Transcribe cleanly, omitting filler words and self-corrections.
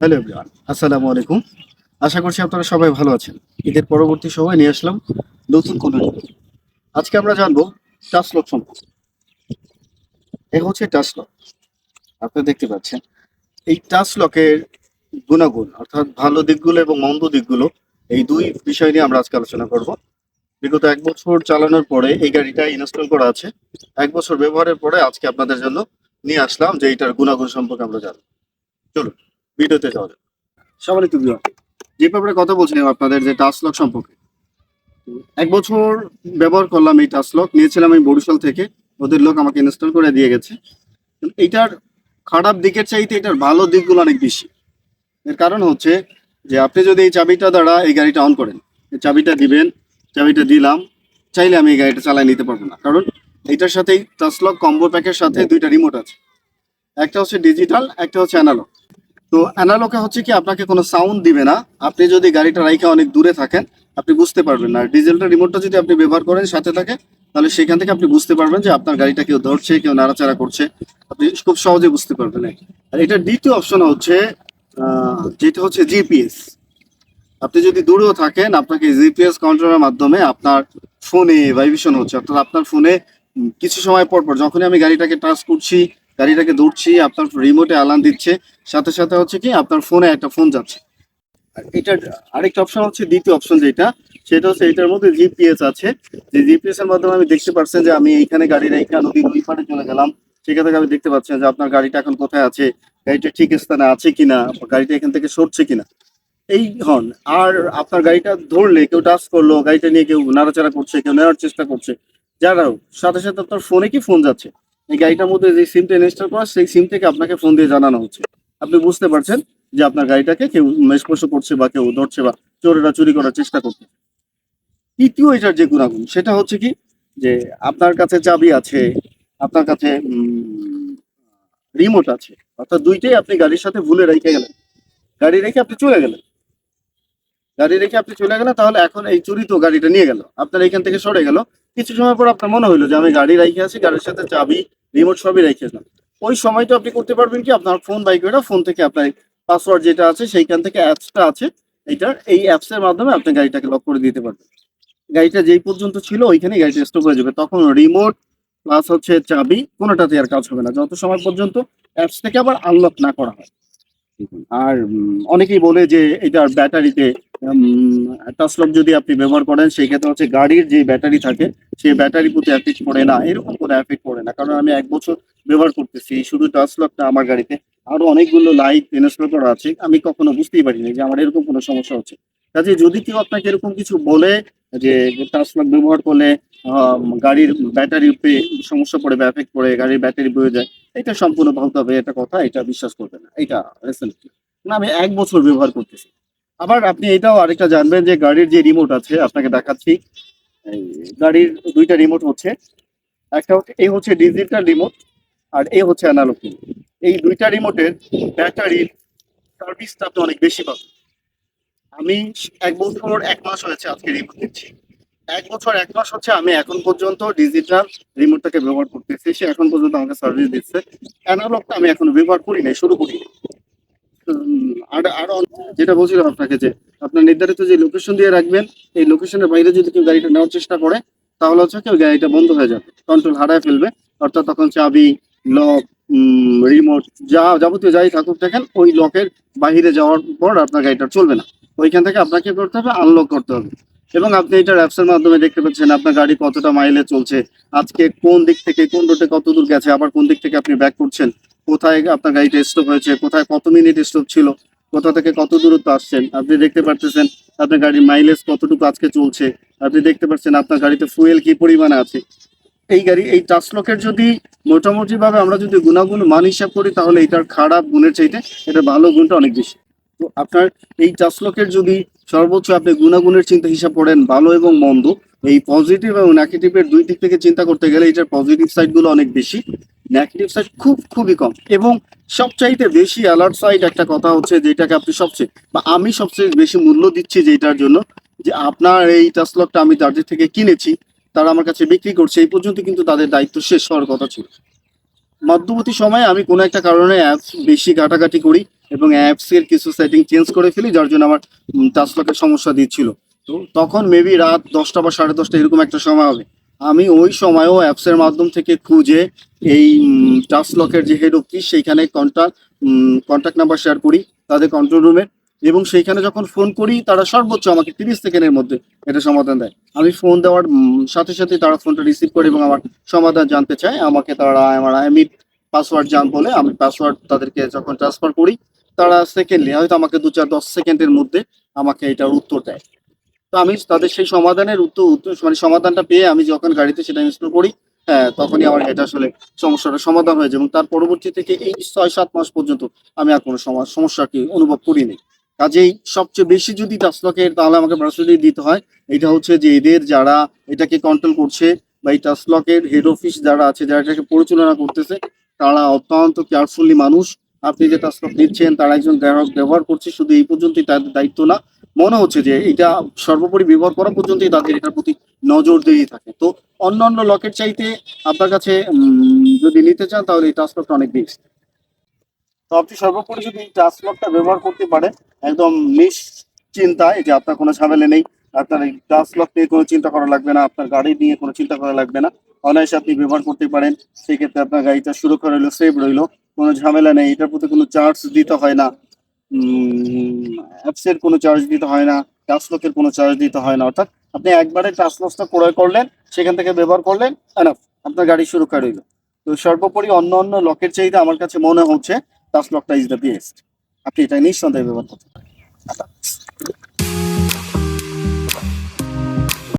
Hello everyone, আসসালামু আলাইকুম। আশা করছি আপনারা সবাই ভালো আছেন। ঈদের পরবর্তী সময় নিয়ে আসলাম নতুন কোনো ভিডিও। আজকে আমরা জানবো টাচ লক সম্পর্কে। এ হচ্ছে টাচ লক। আপনারা দেখতে পাচ্ছেন এই টাচ লকের গুণাগুণ অর্থাৎ ভালো দিকগুলো এবং মন্দ দিকগুলো, এই দুই বিষয় নিয়ে আমরা আজকে আলোচনা করব। বিগত 1 বছর চালানোর পরে এই গাড়িটা ইনস্টল করা আছে। 1 বছর ব্যবহারের পরে আজকে আপনাদের জন্য নিয়ে আসলাম যে এইটার গুণাগুণ সম্পর্কে আমরা জানবো। চলুন ভিডিওতে যাওয়া যাক। সম্মানিত ভিউয়ার, যে ব্যাপারে কথা বলছিলাম আপনাদের যে টাচ লক সম্পর্কে। 1 বছর ব্যবহার করলাম এই টাচ লক, নিয়েছিলাম আমি বরিশাল থেকে। ওদের লোক আমাকে ইনস্টল করে দিয়ে গেছে। কিন্তু এইটার খারাপ দিকের চাইতে এটার ভালো দিকগুলো অনেক বেশি। এর কারণ হচ্ছে যে আপনি যদি এই চাবিটা দ্বারা এই গাড়িটা অন করেন, এই চাবিটা দিবেন, চাবিটা দিলাম, চাইলে আমি এই গাড়িটা চালায় নিতে পারবো না। কারণ এইটার সাথেই টাচ লক কম্বো প্যাকের সাথে দুইটা রিমোট আছে। একটা হচ্ছে ডিজিটাল, একটা হচ্ছে অ্যানালগ। তো অ্যানালগে হচ্ছে কি আপনাকে কোনো সাউন্ড দিবে না। আপনি যদি গাড়িটা রাইখা অনেক দূরে থাকেন আপনি বুঝতে পারবেন না। আর ডিজিটাল রিমোটটা যদি আপনি ব্যবহার করেন সাথে থাকে, তাহলে সেখান থেকে আপনি বুঝতে পারবেন যে আপনার গাড়িটা কেউ ধরছে, কেউ নাড়াচাড়া করছে। আপনি খুব সহজে বুঝতে পারবেন। আর এটার দ্বিতীয় অপশন হচ্ছে যেটা হচ্ছে জিপিএস। আপনি যদি দূরেও থাকেন আপনাকে জিপিএস কাউন্টারের মাধ্যমে আপনার ফোনে ভাইব্রেশন হচ্ছে, অর্থাৎ আপনার ফোনে কিছু সময় পর পর যখনই আমি গাড়িটাকে টাচ করছি, গাড়িটাকে ধরছি, আপনার রিমোটে অ্যালার্ম দিচ্ছে, সাথে সাথে হচ্ছে কি আপনার ফোনে একটা ফোন যাচ্ছে। আর এটার আরেকটা অপশন হচ্ছে, দ্বিতীয় অপশন যেটা, সেটা হচ্ছে এটার মধ্যে জিপিএস আছে। যে জিপিএস এর মাধ্যমে আমি দেখতে পাচ্ছেন যে আমি এইখানে গাড়ি রেখে নদীর ওই পাড়ে চলে গেলাম, সেখান থেকে আমি দেখতে পাচ্ছেন যে আপনার গাড়িটা এখন কোথায় আছে, গাড়িটা ঠিক স্থানে আছে কিনা, গাড়িটা এখান থেকে সরছে কিনা। এই হন। আর আপনার গাড়িটা ধরলে কেউ টাচ করলো, গাড়িটা নিয়ে কেউ নাড়াচাড়া করছে, কেউ নেওয়ার চেষ্টা করছে, যারাও সাথে সাথে আপনার ফোনে কি ফোন যাচ্ছে। এই গাড়িটার মধ্যে যে সিমটা ইনস্টল করা, সেই সিম থেকে আপনাকে ফোন দিয়ে জানানো হচ্ছে। আপনি বুঝতে পারছেন যে আপনার গাড়িটাকে কেউ স্পর্শ করছে বা কেউ ধরছে বা চোরেরা চুরি করার চেষ্টা করছে। তৃতীয় এটার যে গুণাগুণ সেটা হচ্ছে কি, যে আপনার কাছে চাবি আছে, আপনার কাছে রিমোট আছে, অর্থাৎ দুইটাই আপনি গাড়ির সাথে ভুলে রেখে গেলেন। গাড়ি রেখে আপনি চলে গেলেন, তাহলে এখন এই চুরি তো গাড়িটা নিয়ে গেল, আপনার এইখান থেকে সরে গেল। কিছু সময় পর আপনার মনে হইলো যে আমি গাড়ি রাইখে আছি, গাড়ির সাথে চাবি, রিমোট সবই রেখেছিলাম। ওই সময়টা আপনি করতে পারবেন কি, আপনার ফোন বাই করে ফোন থেকে আপনার পাসওয়ার্ড যেটা আছে সেইখান থেকে অ্যাপসটা আছে, এই অ্যাপস এর মাধ্যমে আপনি গাড়িটাকে লক করে দিতে পারবেন। গাড়িটা যেই পর্যন্ত ছিল ওইখানে গাড়িটা স্টপ হয়ে যাবে। তখন রিমোট প্লাস হচ্ছে চাবি কোনোটাতে আর কাজ হবে না, যত সময় পর্যন্ত অ্যাপস থেকে আবার আনলক না করা হয়। আর অনেকেই বলে যে এটার ব্যাটারিতে টাচ লক যদি আপনি ব্যবহার করেন সেই ক্ষেত্রে হচ্ছে গাড়ির যে ব্যাটারি থাকে সেই ব্যাটারি প্রতি এফেক্ট পড়ে না। এরকম কোনো এফেক্ট পড়ে না, কারণ আমি 1 বছর ব্যবহার করতেছি শুধু টাচ লকটা। আমার গাড়িতে আরো অনেকগুলো লাইট ইনস্টল করা আছে, আমি কখনো বুঝতেই পারিনি যে আমার এরকম কোনো সমস্যা হচ্ছে। কাজে যদি কেউ আপনাকে এরকম কিছু বলে যে টাচ লক ব্যবহার করলে গাড়ির ব্যাটারিতে সমস্যা পড়ে বা এফেক্ট পড়ে, গাড়ির ব্যাটারি বয়ে যায়, এটা সম্পূর্ণ ভাবতে হবে। এটা কথা, এটা বিশ্বাস করবে না। এটা রিসেন্টলি না, আমি 1 বছর ব্যবহার করতেছি। আবার আপনি এটাও আরেকটা জানবেন যে গাড়ির যে রিমোট আছে, আপনাকে দেখাচ্ছি। এই গাড়ির দুইটা রিমোট হচ্ছে, একটা হচ্ছে এই হচ্ছে ডিজিটাল রিমোট, আর এই হচ্ছে অ্যানালগ রিমোট। এই দুইটা রিমোটের ব্যাটারির সার্ভিসটা আপনি অনেক বেশি পাবেন। আমি 1 বছর 1 মাস হয়েছে আজকে রিমোট নিচ্ছি। 1 বছর 1 মাস হচ্ছে আমি এখন পর্যন্ত ডিজিটাল রিমোটটাকে ব্যবহার করতেছি, সে এখন পর্যন্ত আমাকে সার্ভিস দিচ্ছে। অ্যানালগটা আমি এখনো ব্যবহার করি নাই, শুরু করি। আর আরো যেটা বলছিলাম আপনাকে, যে আপনার নির্ধারিত যে লোকেশন দিয়ে রাখবেন, এই লোকেশনের বাইরে যদি কেউ গাড়িটা নেওয়ার চেষ্টা করে তাহলে হচ্ছে কেউ গাড়িটা বন্ধ হয়ে যাবে, কন্ট্রোল হারায় ফেলবে। অর্থাৎ তখন চাবি, লক, রিমোট, যা যাবতীয় যাই থাকুক দেখেন, ওই লকের বাইরে যাওয়ার পর আপনার গাড়িটা চলবে না। ওইখান থেকে আপনাকে করতে হবে, আনলক করতে হবে। এবং আপনি এটার অ্যাপসের মাধ্যমে দেখতে পাচ্ছেন আপনার গাড়ি কতটা মাইলে চলছে, আজকে কোন দিক থেকে কোন রুটে কত দূর গেছে, আবার কোন দিক থেকে আপনি ব্যাক করছেন, কোথায় আপনার গাড়িটা স্টপ হয়েছে, কোথায় কত মিনিট স্টপ ছিল, কোথা থেকে কত দূরত্ব আসছেন আপনি দেখতে পারতেছেন। আপনার গাড়ির মাইলেজ কতটুকু আজকে চলছে আপনি দেখতে পাচ্ছেন, আপনার গাড়িতে ফুয়েল কি পরিমাণে আছে। এই টাচ লকের যদি মোটামুটি ভাবে আমরা যদি গুণাগুণ মান হিসাব করি, তাহলে এটার খারাপ গুণের চাইতে এটা ভালো গুণটা অনেক বেশি। তো আপনার এই টাচ লকের যদি সর্বোচ্চ আপনি গুণাগুণের চিন্তা হিসাব করেন, ভালো এবং মন্দ, এই পজিটিভ এবং নেগেটিভের দুই দিক থেকে চিন্তা করতে গেলে এটার পজিটিভ সাইড গুলো অনেক বেশি, নেগেটিভ সাইড খুবই কম। এবং সবচাইতে বেশি অ্যালার্ট সাইড একটা কথা হচ্ছে, যেটাকে আপনি সবচেয়ে বা আমি সবচেয়ে বেশি মূল্য দিচ্ছি যেটার জন্য, যে আপনার এই টাচ লকটা আমি যাদের থেকে কিনেছি, তারা আমার কাছে বিক্রি করছে, এই পর্যন্ত কিন্তু তাদের দায়িত্ব শেষ হওয়ার কথা ছিল। মধ্যবর্তী সময়ে আমি কোনো একটা কারণে অ্যাপস বেশি ঘাটাঘাটি করি এবং অ্যাপস এর কিছু সেটিং চেঞ্জ করে ফেলি, যার জন্য আমার টাচ লকের সমস্যা দিচ্ছিল। তো তখন মেবি রাত 10টা বা 10:30 এরকম একটা সময় হবে। আমি ওই সময়ও অ্যাপস এর মাধ্যম থেকে খুঁজে এই টাচ লকের যে হেড অফিস সেইখানে কন্ট্যাক্ট নাম্বার শেয়ার করি তাদের কন্ট্রোল রুমে, এবং সেইখানে যখন ফোন করি তারা সর্বোচ্চ আমাকে 30 সেকেন্ডের মধ্যে এটা সমাধান দেয়। আমি ফোন দেওয়ার সাথে সাথে তারা ফোনটা রিসিভ করে এবং আমার সমাধান জানতে চায়। আমাকে তারা আমার আইএমই পাসওয়ার্ড বলে, আমি পাসওয়ার্ড তাদেরকে যখন ট্রান্সফার করি তারা সেকেন্ডলি হয়তো আমাকে 2-4-10 সেকেন্ডের মধ্যে আমাকে এটার উত্তর দেয়। তো আমি তাদের সেই সমাধানের উত্তর মানে সমাধানটা পেয়ে আমি যখন গাড়িতে সেটা ইনস্টল করি, হ্যাঁ তখনই আমার এটা আসলে সমস্যাটা সমাধান হয়েছে, এবং তার পরবর্তী থেকে এই 6-7 মাস পর্যন্ত আমি আর কোনো সমস্যা কি অনুভব করিনি। কাজেই সবচেয়ে বেশি যদি টাচলকের তাহলে আমাকে পার্সোনালি দিতে হয়, এটা হচ্ছে যে এদের যারা এটাকে কন্ট্রোল করছে বা এই টাচলকের হেড অফিস যারা আছে, যারা এটাকে পরিচালনা করতেছে, তারা অত্যন্ত কেয়ারফুলি মানুষ। আপনি যে টাচলক নিচ্ছেন তারা একজন গ্রাহক ব্যবহার করছে শুধু এই পর্যন্তই তাদের দায়িত্ব না, মনে হচ্ছে যে এটা সর্বোপরি ব্যবহার করা পর্যন্তই তাদের এটার প্রতি নজর দিয়ে থাকে। তো অন্যান্য লকের চাইতে আপনার কাছে যদি নিতে চান তাহলে এই টাচ লকটা অনেক বেস্ট। তো আপনি সর্বোপরি যদি এই টাচ লকটা ব্যবহার করতে পারেন একদম নিশ্চিন্তায়, যে আপনার কোনো ঝামেলা নেই, আপনার এই টাচ লক নিয়ে কোনো চিন্তা করা লাগবে না, আপনার গাড়ি নিয়ে কোনো চিন্তা করা লাগবে না, অনায়াসে আপনি ব্যবহার করতে পারেন। সেক্ষেত্রে আপনার গাড়িটা সুরক্ষা রইলো, সেফ রইলো, কোনো ঝামেলা নেই, এটার প্রতি কোনো চার্জ দিতে হয় না, অ্যাপসের কোনো চার্জ দিতে হয় না, টাচলকের কোনো চার্জ দিতে হয় না। অর্থাৎ আপনি একবারে টাচলকটা ক্রয় করলেন, সেখান থেকে ব্যবহার করলেন, এনাফ, আপনার গাড়ি সুরক্ষা রইল। তো সর্বোপরি অন্য অন্য লকের চাইতে আমার কাছে মনে হচ্ছে টাচলকটা ইজ দ্য বেস্ট। আপনি এটা নিঃসন্দেহে ব্যবহার করতে পারেন।